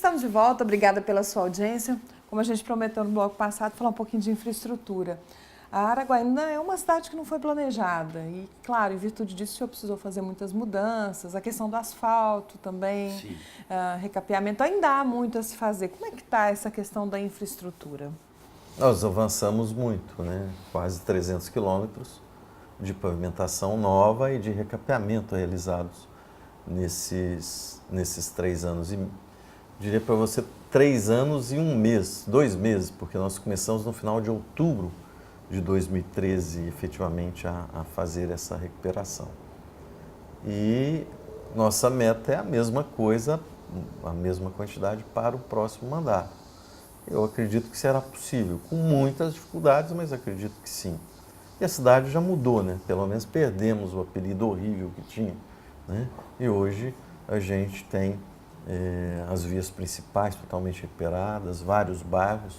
Estamos de volta, obrigada pela sua audiência. Como a gente prometeu no bloco passado, falar um pouquinho de infraestrutura. A Araguaína é uma cidade que não foi planejada e, claro, em virtude disso, o senhor precisou fazer muitas mudanças, a questão do asfalto também, recapeamento, ainda há muito a se fazer. Como é que está essa questão da infraestrutura? Nós avançamos muito, né? Quase 300 quilômetros de pavimentação nova e de recapeamento realizados nesses 3 anos e, diria para você, 3 anos e 1 mês, 2 meses, porque nós começamos no final de outubro de 2013, efetivamente, a fazer essa recuperação. E nossa meta é a mesma coisa, a mesma quantidade para o próximo mandato. Eu acredito que será possível, com muitas dificuldades, mas acredito que sim. E a cidade já mudou, né? Pelo menos perdemos o apelido horrível que tinha, né? E hoje a gente tem as vias principais totalmente recuperadas, vários bairros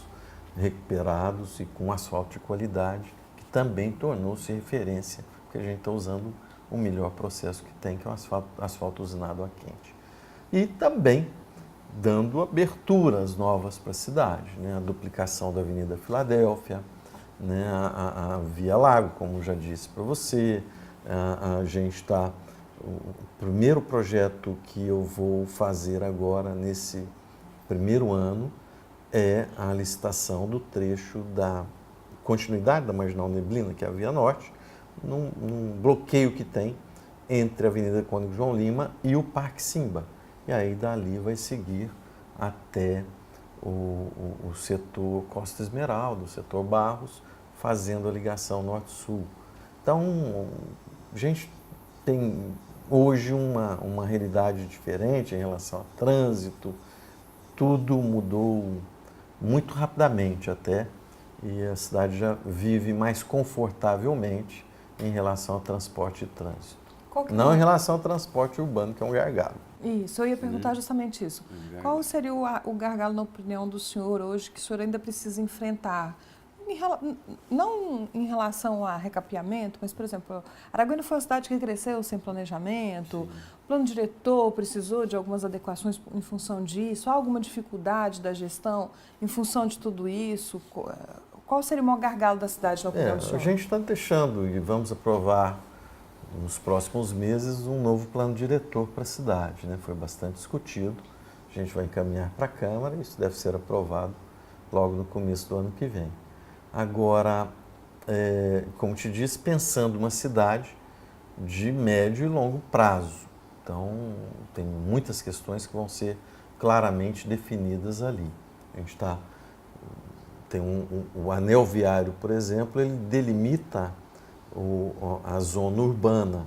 recuperados e com asfalto de qualidade, que também tornou-se referência, porque a gente está usando o melhor processo que tem, que é o asfalto usinado a quente. E também dando aberturas novas para a cidade, né? A duplicação da Avenida Filadélfia, né? a Via Lago, como já disse para você, a gente está... O primeiro projeto que eu vou fazer agora, nesse primeiro ano, é a licitação do trecho da continuidade da Marginal Neblina, que é a Via Norte, num bloqueio que tem entre a Avenida Cônego João Lima e o Parque Simba. E aí dali vai seguir até o setor Costa Esmeralda, o setor Barros, fazendo a ligação norte-sul. Então, a gente tem hoje uma realidade diferente em relação ao trânsito, tudo mudou muito rapidamente até, e a cidade já vive mais confortavelmente em relação ao transporte e trânsito. Não em relação ao transporte urbano, que é um gargalo. Isso, eu ia perguntar justamente isso. Qual seria o gargalo, na opinião do senhor, hoje, que o senhor ainda precisa enfrentar? Não em relação a recapeamento, mas, por exemplo, Araguaína foi uma cidade que cresceu sem planejamento, o plano diretor precisou de algumas adequações em função disso, há alguma dificuldade da gestão em função de tudo isso? Qual seria o maior gargalo da cidade, na opinião do senhor? A gente está deixando e vamos aprovar nos próximos meses um novo plano diretor para a cidade, né? Foi bastante discutido, a gente vai encaminhar para a Câmara e isso deve ser aprovado logo no começo do ano que vem. Agora, como te disse, pensando uma cidade de médio e longo prazo. Então, tem muitas questões que vão ser claramente definidas ali. A gente tem o anel viário, por exemplo, ele delimita a zona urbana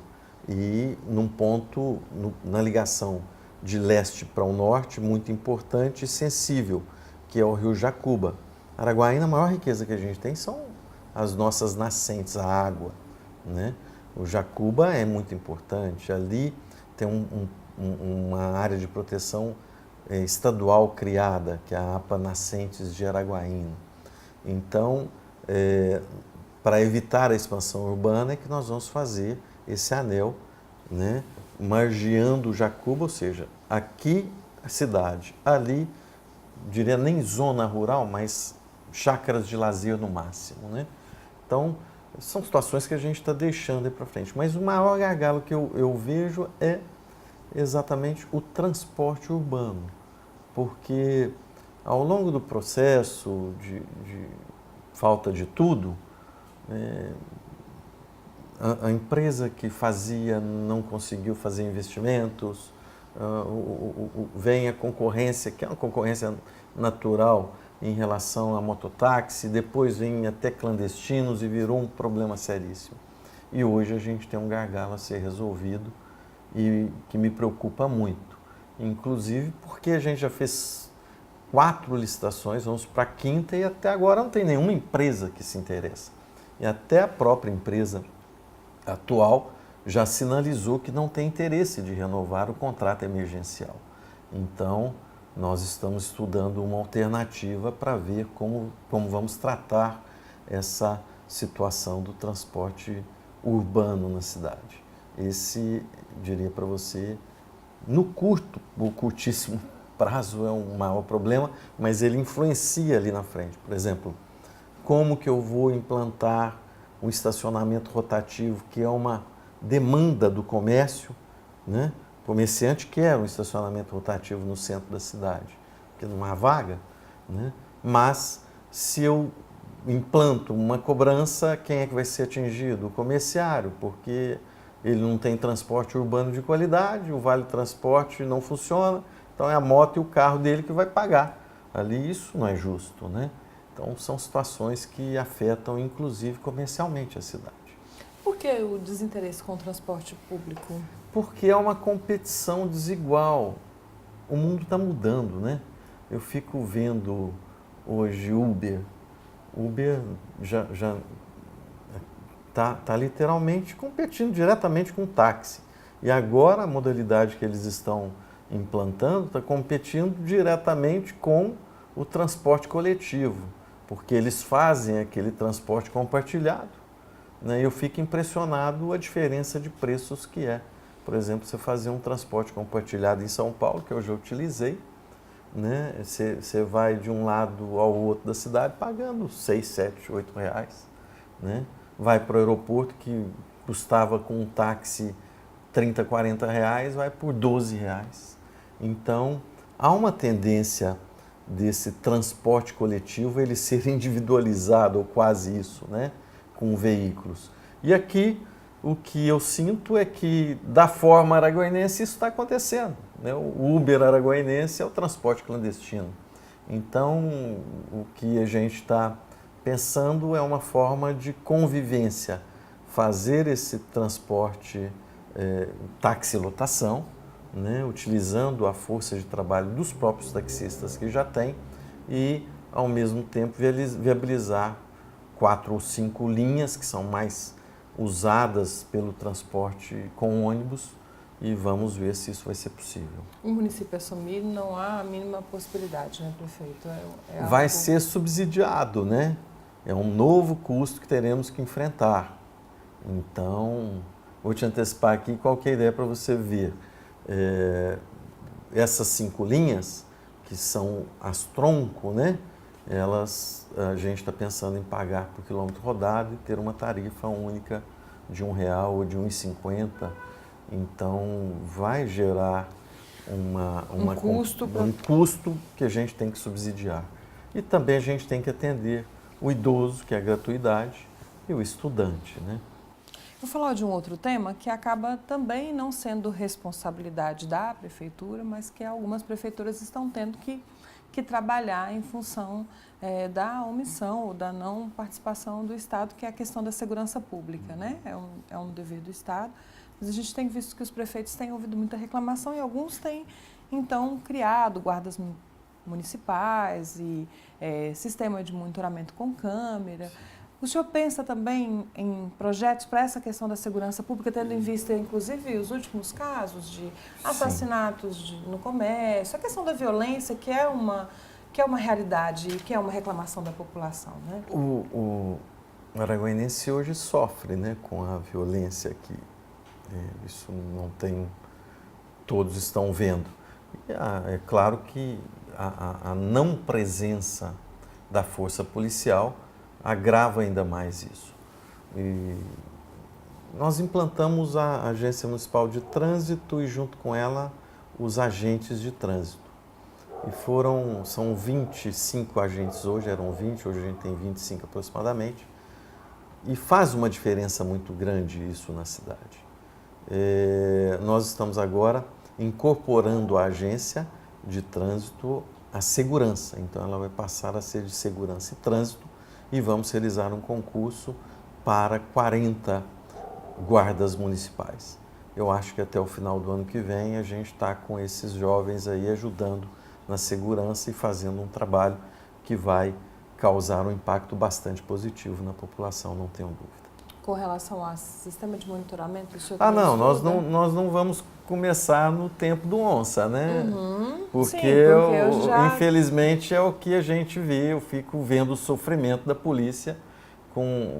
e num ponto, na ligação de leste para o norte, muito importante e sensível, que é o rio Jacuba. Araguaína, a maior riqueza que a gente tem são as nossas nascentes, a água, né? O Jacuba é muito importante, ali tem uma área de proteção estadual criada, que é a APA Nascentes de Araguaína. Então, para evitar a expansão urbana é que nós vamos fazer esse anel, né? Margeando o Jacuba, ou seja, aqui a cidade, ali, diria nem zona rural, mas chácaras de lazer no máximo, né? Então, são situações que a gente está deixando aí para frente. Mas o maior gargalo que eu vejo é exatamente o transporte urbano, porque ao longo do processo de falta de tudo, a empresa que fazia não conseguiu fazer investimentos, vem a concorrência, que é uma concorrência natural em relação a mototáxi, depois vem até clandestinos e virou um problema seríssimo. E hoje a gente tem um gargalo a ser resolvido e que me preocupa muito. Inclusive porque a gente já fez 4 licitações, vamos para a 5ª e até agora não tem nenhuma empresa que se interessa. E até a própria empresa atual já sinalizou que não tem interesse de renovar o contrato emergencial. Então, nós estamos estudando uma alternativa para ver como vamos tratar essa situação do transporte urbano na cidade. Esse, diria para você, no curtíssimo prazo é um maior problema, mas ele influencia ali na frente. Por exemplo, como que eu vou implantar um estacionamento rotativo, que é uma demanda do comércio, né? O comerciante quer um estacionamento rotativo no centro da cidade, porque não há vaga, né? Mas se eu implanto uma cobrança, quem é que vai ser atingido? O comerciário, porque ele não tem transporte urbano de qualidade, o Vale Transporte não funciona, então é a moto e o carro dele que vai pagar. Ali isso não é justo, né? Então são situações que afetam inclusive comercialmente a cidade. Por que o desinteresse com o transporte público? Porque é uma competição desigual. O mundo está mudando, né? Eu fico vendo hoje Uber. Uber já está literalmente competindo diretamente com o táxi. E agora a modalidade que eles estão implantando está competindo diretamente com o transporte coletivo, porque eles fazem aquele transporte compartilhado, né? E eu fico impressionado a diferença de preços que é. Por exemplo, você fazer um transporte compartilhado em São Paulo, que eu já utilizei, né? Você vai de um lado ao outro da cidade pagando 6, 7, 8 reais, né? Vai para o aeroporto, que custava com um táxi 30, 40 reais, vai por 12 reais. Então, há uma tendência desse transporte coletivo ele ser individualizado, ou quase isso, né? Com veículos. E aqui, o que eu sinto é que, da forma araguainense, isso está acontecendo, né? O Uber araguainense é o transporte clandestino. Então, o que a gente está pensando é uma forma de convivência, fazer esse transporte taxilotação, né? Utilizando a força de trabalho dos próprios taxistas que já tem e, ao mesmo tempo, viabilizar 4 ou 5 linhas que são mais usadas pelo transporte com ônibus e vamos ver se isso vai ser possível. O município assumir não há a mínima possibilidade, né, prefeito? Vai ser subsidiado, né? É um novo custo que teremos que enfrentar. Então, vou te antecipar aqui qual que é a ideia para você ver. Essas 5 linhas, que são as tronco, né? A gente está pensando em pagar por quilômetro rodado e ter uma tarifa única de R$1 ou de R$1,50. Então, vai gerar um custo que a gente tem que subsidiar. E também a gente tem que atender o idoso, que é a gratuidade, e o estudante, né? Vou falar de um outro tema que acaba também não sendo responsabilidade da prefeitura, mas que algumas prefeituras estão tendo que trabalhar em função da omissão ou da não participação do Estado, que é a questão da segurança pública, né? É um dever do Estado, mas a gente tem visto que os prefeitos têm ouvido muita reclamação e alguns têm, então, criado guardas municipais e sistema de monitoramento com câmera. O senhor pensa também em projetos para essa questão da segurança pública, tendo em vista, inclusive, os últimos casos de assassinatos no comércio, a questão da violência, que é uma realidade e que é uma reclamação da população, né? O araguainense hoje sofre, né, com a violência aqui. Isso não tem... Todos estão vendo. E, é claro que a não presença da força policial agrava ainda mais isso. E nós implantamos a Agência Municipal de Trânsito e, junto com ela, os agentes de trânsito. E são 25 agentes hoje, eram 20, hoje a gente tem 25 aproximadamente. E faz uma diferença muito grande isso na cidade. Nós estamos agora incorporando a agência de trânsito à segurança. Então, ela vai passar a ser de segurança e trânsito e vamos realizar um concurso para 40 guardas municipais. Eu acho que até o final do ano que vem a gente está com esses jovens aí ajudando na segurança e fazendo um trabalho que vai causar um impacto bastante positivo na população, não tenho dúvida. Com relação ao sistema de monitoramento, o senhor não, nós não vamos começar no tempo do onça, né? Porque, infelizmente é o que a gente vê, eu fico vendo o sofrimento da polícia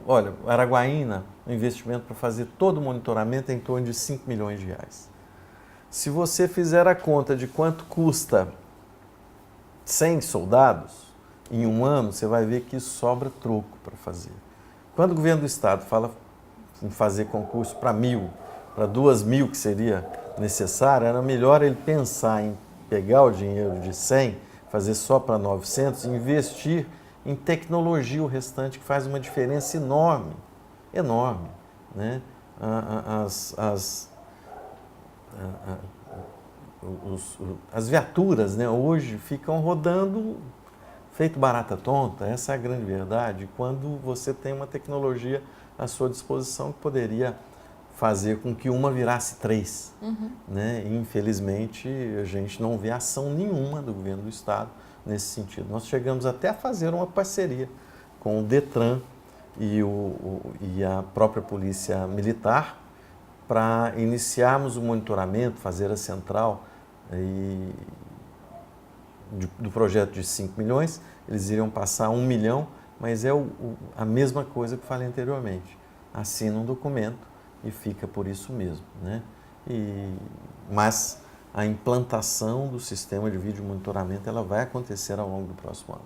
olha, Araguaína, o investimento para fazer todo o monitoramento é em torno de R$5 milhões. Se você fizer a conta de quanto custa 100 soldados, em um ano você vai ver que sobra troco para fazer. Quando o governo do estado fala em fazer concurso para 1.000, para 2.000 que seria necessário, era melhor ele pensar em pegar o dinheiro de 100, fazer só para 900 e investir em tecnologia o restante, que faz uma diferença enorme, enorme, né? As viaturas, né, hoje ficam rodando feito barata tonta, essa é a grande verdade, quando você tem uma tecnologia à sua disposição que poderia fazer com que uma virasse 3. Né? E, infelizmente, a gente não vê ação nenhuma do governo do estado nesse sentido. Nós chegamos até a fazer uma parceria com o Detran e a própria Polícia Militar para iniciarmos o monitoramento, fazer a central do projeto de 5 milhões, eles iriam passar 1 milhão, mas é a mesma coisa que falei anteriormente. Assina um documento e fica por isso mesmo, né? Mas a implantação do sistema de vídeo monitoramento ela vai acontecer ao longo do próximo ano.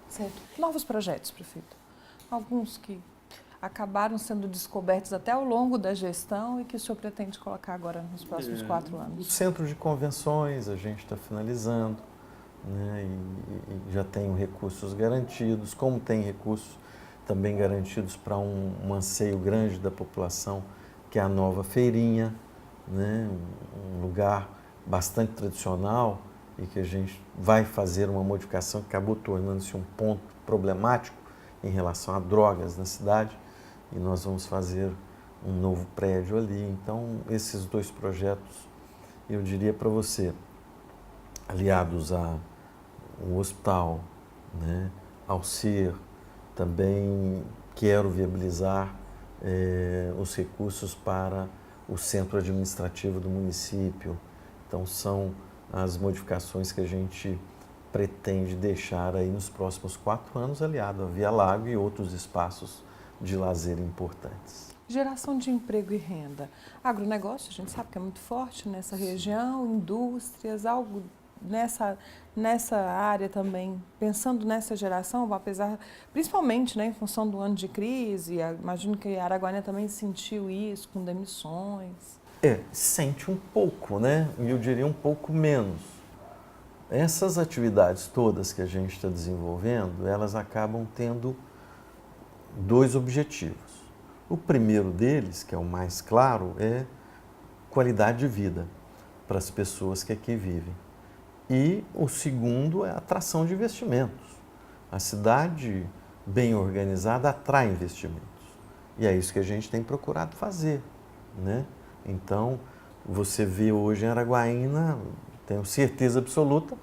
Certo. Novos projetos, prefeito? Alguns que acabaram sendo descobertos até ao longo da gestão e que o senhor pretende colocar agora nos próximos 4 anos? O centro de convenções a gente está finalizando, né? E já tem recursos garantidos, como tem recursos também garantidos para um anseio grande da população, que é a nova feirinha, né? Um lugar bastante tradicional e que a gente vai fazer uma modificação que acabou tornando-se um ponto problemático em relação a drogas na cidade, e nós vamos fazer um novo prédio ali. Então, esses 2 projetos, eu diria para você, aliados ao hospital, né, ao CIR, também quero viabilizar os recursos para o centro administrativo do município. Então, são as modificações que a gente pretende deixar aí nos próximos 4 anos, aliado à Via Lago e outros espaços de lazer importantes. Geração de emprego e renda. Agronegócio, a gente sabe que é muito forte nessa região, indústrias, algo nessa área também, pensando nessa geração, apesar, principalmente, né, em função do ano de crise, imagino que a Araguaína também sentiu isso, com demissões. Sente um pouco, né? E eu diria um pouco menos. Essas atividades todas que a gente está desenvolvendo, elas acabam tendo 2 objetivos. O primeiro deles, que é o mais claro, é qualidade de vida para as pessoas que aqui vivem. E o segundo é a atração de investimentos. A cidade bem organizada atrai investimentos. E é isso que a gente tem procurado fazer, né? Então, você vê hoje em Araguaína, tenho certeza absoluta,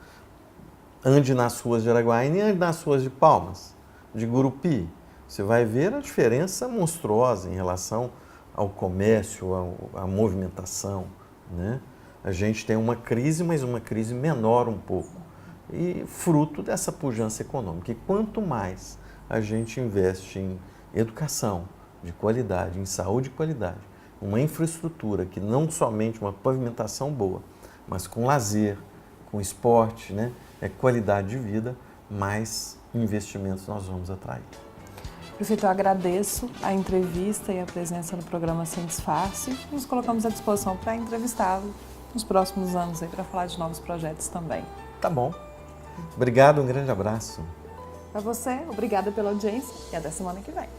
ande nas ruas de Araguaína e ande nas ruas de Palmas, de Gurupi. Você vai ver a diferença monstruosa em relação ao comércio, à movimentação, né? A gente tem uma crise, mas uma crise menor um pouco, e fruto dessa pujança econômica. E quanto mais a gente investe em educação de qualidade, em saúde de qualidade, uma infraestrutura que não somente uma pavimentação boa, mas com lazer, com esporte, né? Qualidade de vida, mais investimentos nós vamos atrair. Prefeito, eu agradeço a entrevista e a presença no programa Sem Disfarce. Nos colocamos à disposição para entrevistá-lo nos próximos anos para falar de novos projetos também. Tá bom. Obrigado, um grande abraço. Para você, obrigada pela audiência e até semana que vem.